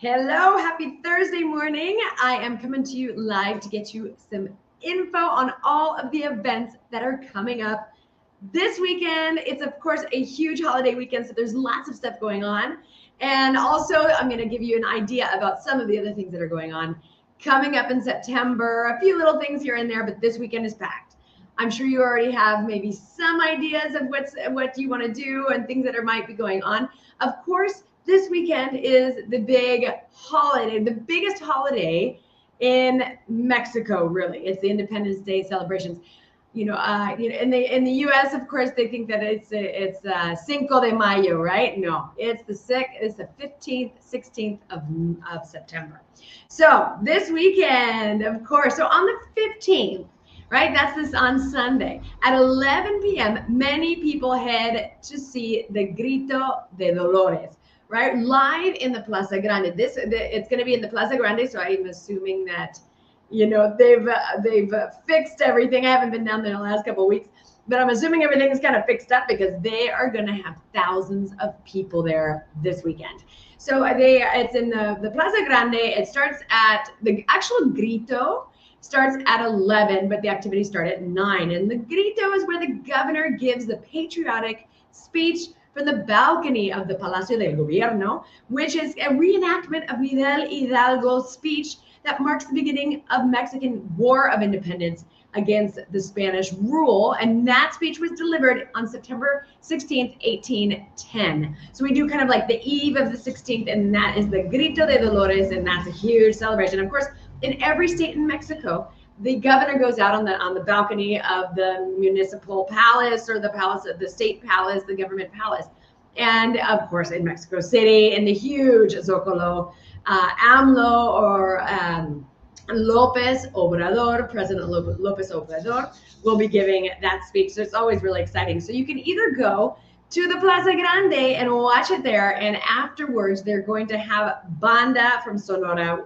Hello, happy Thursday morning. I am coming to you live to get you some info on all of the events that are coming up this weekend. It's, of course, a huge holiday weekend, so there's lots of stuff going on. And also, I'm going to give you an idea about some of the other things that are going on coming up in September. A few little things here and there, but this weekend is packed. I'm sure you already have maybe some ideas of what you want to do and things that might be going on. Of course, this weekend is the big holiday, the biggest holiday in Mexico, really. It's the Independence Day celebrations. In the U.S., of course, they think that it's Cinco de Mayo, right? No, it's the 15th, 16th of September. So this weekend, of course, so on the 15th, right? That's this on Sunday at 11 p.m. Many people head to see the Grito de Dolores, right? Live in the Plaza Grande. It's going to be in the Plaza Grande, so I'm assuming that they've fixed everything. I haven't been down there the last couple of weeks, but I'm assuming everything's kind of fixed up because they are going to have thousands of people there this weekend. So it's in the Plaza Grande. It starts at the actual Grito starts at 11, but the activities start at 9. And the Grito is where the governor gives the patriotic speech from the balcony of the Palacio del Gobierno, which is a reenactment of Miguel Hidalgo's speech that marks the beginning of Mexican War of Independence against the Spanish rule. And that speech was delivered on September 16th, 1810. So we do kind of like the eve of the 16th, and that is the Grito de Dolores, and that's a huge celebration. Of course, in every state in Mexico, the governor goes out on the balcony of the municipal palace or the palace of the state palace, the government palace. And of course, in Mexico City, in the huge Zocalo, AMLO or Lopez Obrador, President Lopez Obrador, will be giving that speech. So it's always really exciting. So you can either go to the Plaza Grande and watch it there, and afterwards they're going to have Banda from Sonora,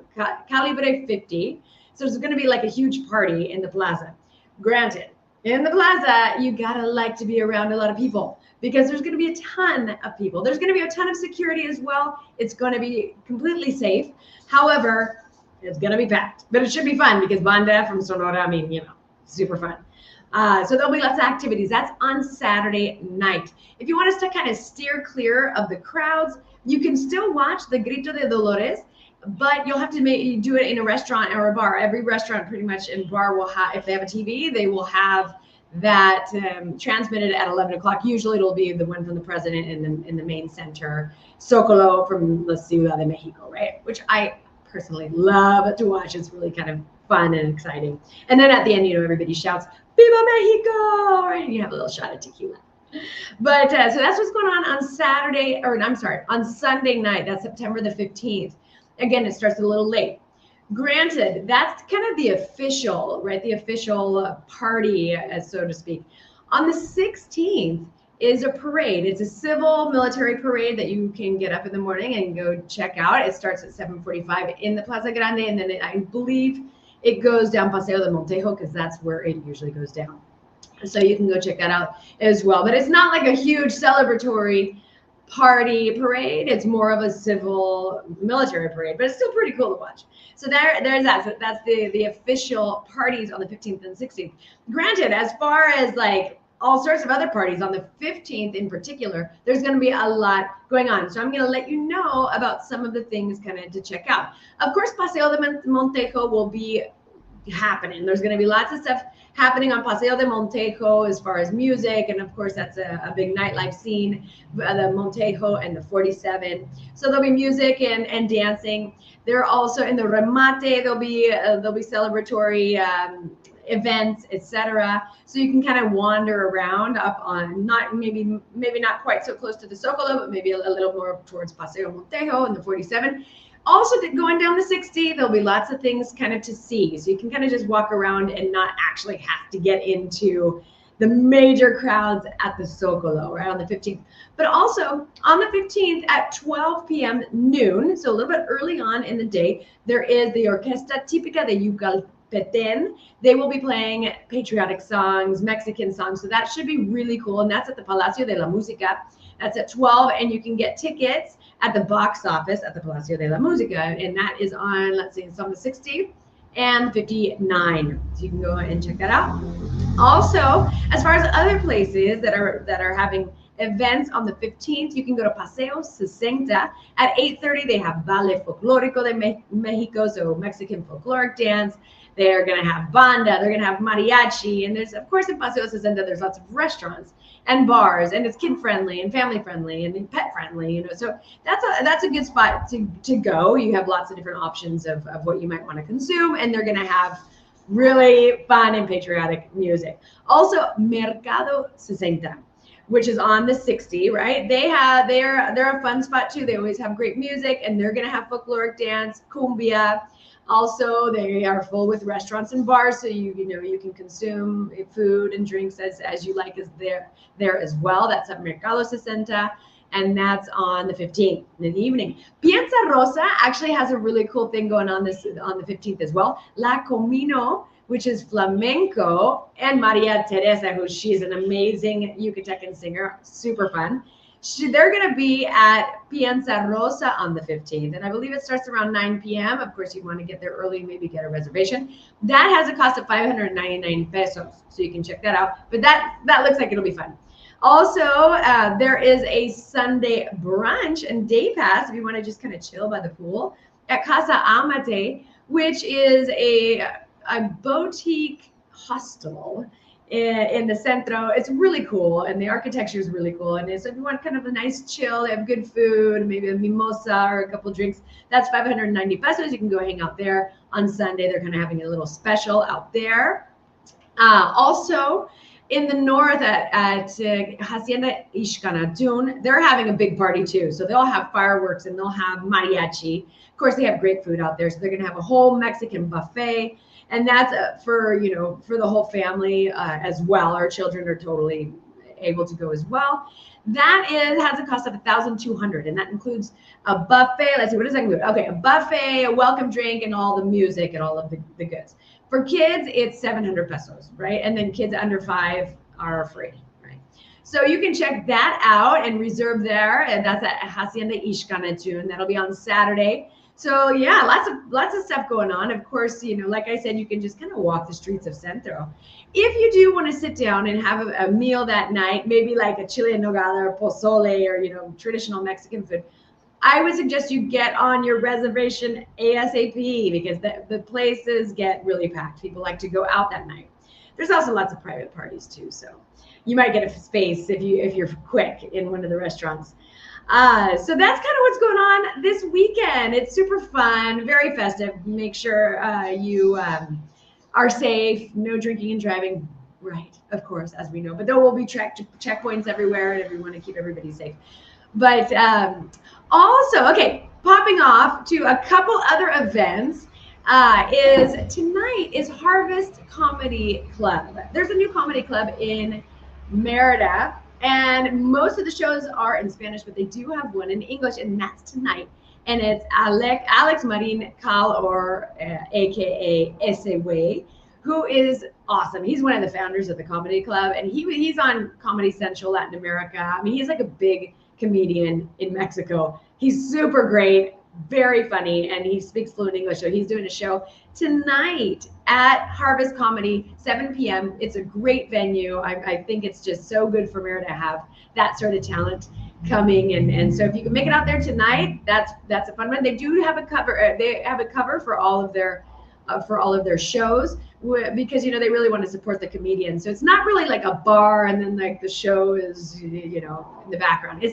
Calibre 50. So it's going to be like a huge party in the plaza. Granted, in the plaza, you gotta like to be around a lot of people because there's going to be a ton of people. There's going to be a ton of security as well. It's going to be completely safe. However, it's going to be packed, but it should be fun because Banda from Sonora, super fun. So there'll be lots of activities. That's on Saturday night. If you want us to kind of steer clear of the crowds, you can still watch the Grito de Dolores, but you'll have to do it in a restaurant or a bar. Every restaurant pretty much and bar will have, if they have a TV, they will have that transmitted at 11 o'clock. Usually it'll be the one from the president in the main center, Zocalo from La Ciudad de Mexico, right? Which I personally love to watch. It's really kind of fun and exciting. And then at the end, everybody shouts, Viva Mexico! Right? And you have a little shot of tequila. But so that's what's going on on Sunday night. That's September the 15th. Again, it starts a little late. Granted, that's kind of the official, right? The official party, so to speak. On the 16th is a parade. It's a civil military parade that you can get up in the morning and go check out. It starts at 7:45 in the Plaza Grande, and then I believe it goes down Paseo de Montejo because that's where it usually goes down. So you can go check that out as well. But it's not like a huge celebratory party parade. It's more of a civil military parade, but it's still pretty cool to watch. So there's that. So that's the official parties on the 15th and 16th. Granted, as far as like all sorts of other parties on the 15th in particular, there's going to be a lot going on. So I'm going to let you know about some of the things kind of to check out. Of course, Paseo de Montejo will be happening. There's going to be lots of stuff happening on Paseo de Montejo as far as music, and of course that's a big nightlife scene, the Montejo and the 47. So there'll be music and dancing. They're also in the Remate. There'll be celebratory events, etc. So you can kind of wander around up on maybe not quite so close to the Zocalo, but maybe a little more towards Paseo Montejo and the 47. Also, going down the 60, there'll be lots of things kind of to see. So you can kind of just walk around and not actually have to get into the major crowds at the Zocalo, right, on the 15th. But also, on the 15th at 12 p.m. noon, so a little bit early on in the day, there is the Orquesta Típica de Yucatán. They will be playing patriotic songs, Mexican songs. So that should be really cool. And that's at the Palacio de la Música. That's at 12, and you can get tickets at the box office at the Palacio de la Música, and that is on, let's see, it's on the 60th and 59. So you can go and check that out. Also, as far as other places that are having events on the 15th, you can go to Paseo 60 at 8:30. They have Ballet Folklórico de Mexico, so Mexican folkloric dance. They're going to have banda, they're going to have mariachi, and there's, of course, in Paseo 60 there's lots of restaurants and bars, and it's kid friendly and family friendly and pet friendly, you know. So that's a good spot to go. You have lots of different options of what you might want to consume, and they're going to have really fun and patriotic music. Also, Mercado 60, which is on the 60, right? They're a fun spot too. They always have great music, and they're gonna have folkloric dance, cumbia. Also, they are full with restaurants and bars, so you can consume food and drinks as you like is there as well. That's at Mercado 60. And that's on the 15th in the evening. Piensa Rosa actually has a really cool thing going on on the 15th as well. La Comino, which is flamenco, and Maria Teresa, she's an amazing Yucatecan singer, super fun. They're going to be at Piensa Rosa on the 15th, and I believe it starts around 9 p.m. Of course, you want to get there early, maybe get a reservation. That has a cost of 599 pesos, so you can check that out. But that looks like it'll be fun. Also, there is a Sunday brunch and day pass if you want to just kind of chill by the pool at Casa Amate, which is a boutique hostel in the centro. It's really cool, and the architecture is really cool. And so if you want kind of a nice chill, they have good food, maybe a mimosa or a couple drinks, that's 590 pesos. You can go hang out there on Sunday. They're kind of having a little special out there. Also, in the north at Hacienda Ixcanatun, they're having a big party too. So they'll have fireworks and they'll have mariachi. Of course, they have great food out there. So they're going to have a whole Mexican buffet. And that's for the whole family as well. Our children are totally able to go as well. That has a cost of 1,200, and that includes a buffet. Let's see, what does that include? Okay, a buffet, a welcome drink, and all the music and all of the goods. For kids, it's 700 pesos, right? And then kids under 5 are free, right? So you can check that out and reserve there, and that's at Hacienda Ixcanatun. That'll be on Saturday. So yeah, lots of stuff going on. Of course, like I said, you can just kind of walk the streets of Centro. If you do want to sit down and have a meal that night, maybe like a chile en nogada or pozole or traditional Mexican food, I would suggest you get on your reservation ASAP because the places get really packed. People like to go out that night. There's also lots of private parties too, so you might get a space if you're quick in one of the restaurants. So that's kind of what's going on this weekend. It's super fun, very festive. Make sure you are safe, no drinking and driving, right? Of course, as we know, but there will be checkpoints everywhere, and we want to keep everybody safe. But also, okay, popping off to a couple other events tonight is Harvest Comedy Club. There's a new comedy club in Merida, and most of the shows are in Spanish, but they do have one in English, and that's tonight. And it's Alex Marin Cal, or AKA Ese Way, who is awesome. He's one of the founders of the comedy club, and he's on Comedy Central Latin America. I mean, he's like a big comedian in Mexico. He's super great, very funny, and he speaks fluent English. So he's doing a show tonight at Harvest Comedy, 7 p.m. It's a great venue. I think it's just so good for Merida to have that sort of talent coming, and so if you can make it out there tonight, that's a fun one. They do have a cover. They have a cover for all of their shows, because they really want to support the comedians. So it's not really like a bar and then like the show is in the background.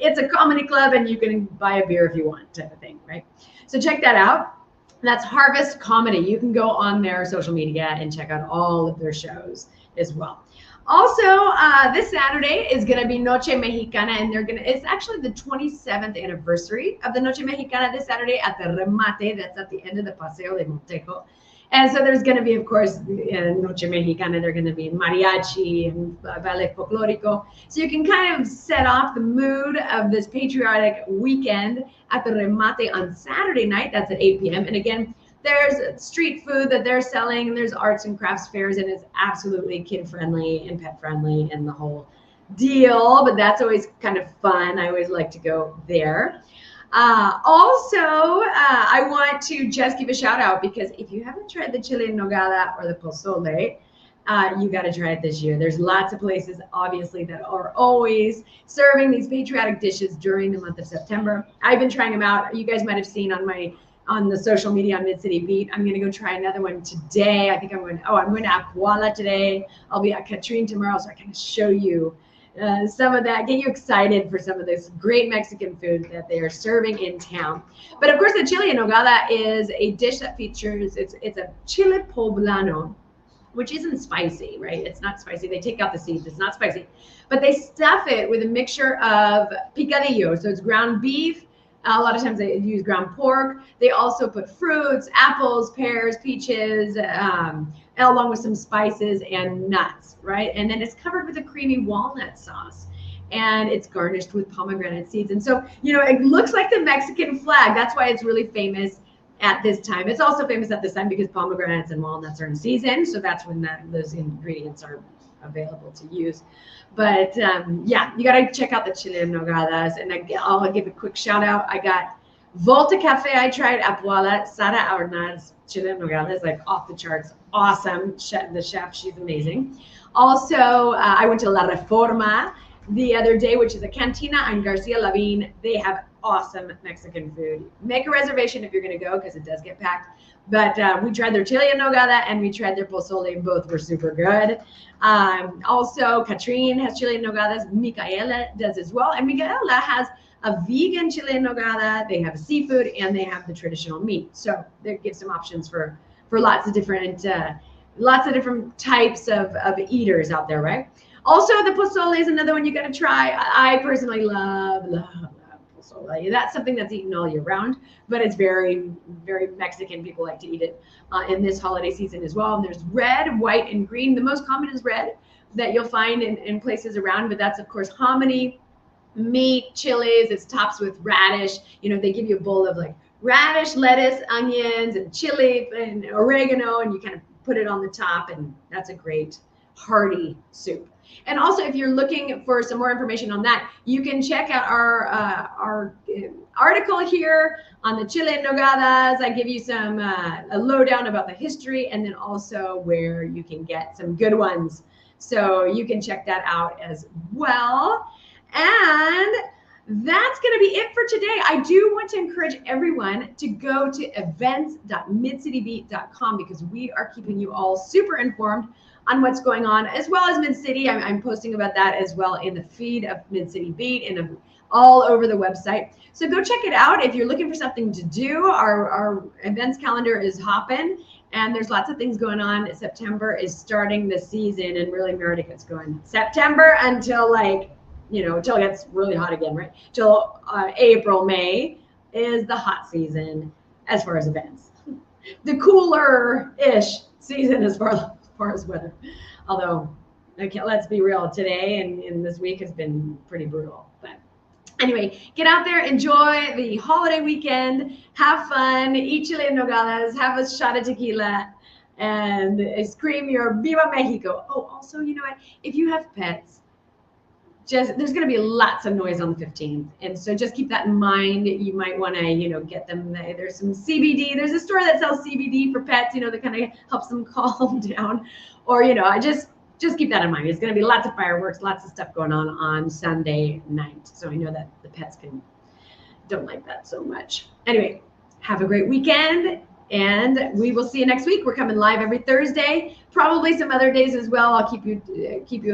It's a comedy club, and you can buy a beer if you want, type of thing, right? So check that out. That's Harvest Comedy. You can go on their social media and check out all of their shows as well. Also, this Saturday is going to be Noche Mexicana, and it's actually the 27th anniversary of the Noche Mexicana this Saturday at the Remate. That's at the end of the Paseo de Montejo. And so there's going to be, of course, Noche Mexicana. They're going to be mariachi and ballet folklórico. So you can kind of set off the mood of this patriotic weekend at the Remate on Saturday night. That's at 8 p.m. And again, there's street food that they're selling, and there's arts and crafts fairs, and it's absolutely kid-friendly and pet-friendly and the whole deal. But that's always kind of fun. I always like to go there. I want to just give a shout out because if you haven't tried the chile en nogada or the pozole, you got to try it this year. There's lots of places, obviously, that are always serving these patriotic dishes during the month of September. I've been trying them out. You guys might have seen on the social media on Mid City Beat. I'm gonna go try another one today. I think I'm going to Apuala today. I'll be at Catrine tomorrow, so I can show you some of that, get you excited for some of this great Mexican food that they are serving in town. But of course, the chile en nogada is a dish that features, it's a chile poblano, which isn't spicy, right? It's not spicy. They take out the seeds. It's not spicy. But they stuff it with a mixture of picadillo. So it's ground beef. A lot of times they use ground pork. They also put fruits, apples, pears, peaches, along with some spices and nuts, right? And then it's covered with a creamy walnut sauce. And it's garnished with pomegranate seeds. And so, it looks like the Mexican flag. That's why it's really famous at this time. It's also famous at this time because pomegranates and walnuts are in season. So that's when those ingredients are available to use. But yeah, you got to check out the chile en nogadas. And I'll give a quick shout out. I got Volta Cafe. I tried Apuala. Sara Arnaz chile en nogada is like off the charts. Awesome. The chef, she's amazing. Also, I went to La Reforma the other day, which is a cantina in Garcia Lavin. They have awesome Mexican food. Make a reservation if you're going to go because it does get packed. But we tried their chile en nogada and we tried their pozole, and both were super good. Also, Catrine has chile en nogadas. Micaela does as well. And Micaela has a vegan chile en nogada. They have seafood and they have the traditional meat. So they give some options for lots of different types of eaters out there, right? Also, the pozole is another one you got to try. I personally love pozole. That's something that's eaten all year round, but it's very, very Mexican. People like to eat it in this holiday season as well. And there's red, white, and green. The most common is red that you'll find in places around, but that's, of course, hominy, meat, chilies. It's topped with radish. They give you a bowl of like radish, lettuce, onions, and chili and oregano, and you kind of put it on the top, and that's a great hearty soup. And also, if you're looking for some more information on that, you can check out our article here on the chile en nogadas. I give you some a lowdown about the history, and then also where you can get some good ones. So you can check that out as well. And that's going to be it for today. I do want to encourage everyone to go to events.midcitybeat.com because we are keeping you all super informed on what's going on, as well as Mid-City. I'm posting about that as well in the feed of Mid-City Beat and all over the website. So go check it out. If you're looking for something to do, our events calendar is hopping, and there's lots of things going on. September is starting the season, and really Meredith gets going. September until until it gets really hot again, right? Till April, May is the hot season as far as events. The cooler-ish season as far as weather. Although, let's be real, today and this week has been pretty brutal. But anyway, get out there, enjoy the holiday weekend, have fun, eat chile en nogadas, have a shot of tequila, and scream your Viva Mexico. Oh, also, you know what? If you have pets, there's going to be lots of noise on the 15th. And so just keep that in mind. You might want to, get them. There's some CBD. There's a store that sells CBD for pets, that kind of helps them calm down. Or, just keep that in mind. There's going to be lots of fireworks, lots of stuff going on Sunday night. So I know that the pets don't like that so much. Anyway, have a great weekend. And we will see you next week. We're coming live every Thursday, probably some other days as well. I'll keep you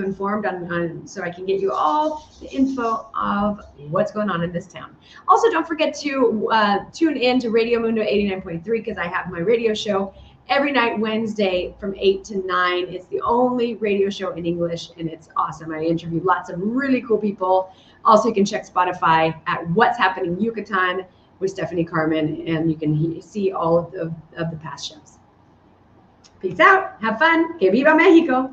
informed on so I can get you all the info of what's going on in this town. Also, don't forget to tune in to Radio Mundo 89.3 because I have my radio show every night Wednesday from 8 to 9. It's the only radio show in English, and it's awesome. I interview lots of really cool people. Also, you can check Spotify at What's Happening Yucatan with Stephanie Carmen, and you can see all of the past shows. Peace out. Have fun. Que viva Mexico.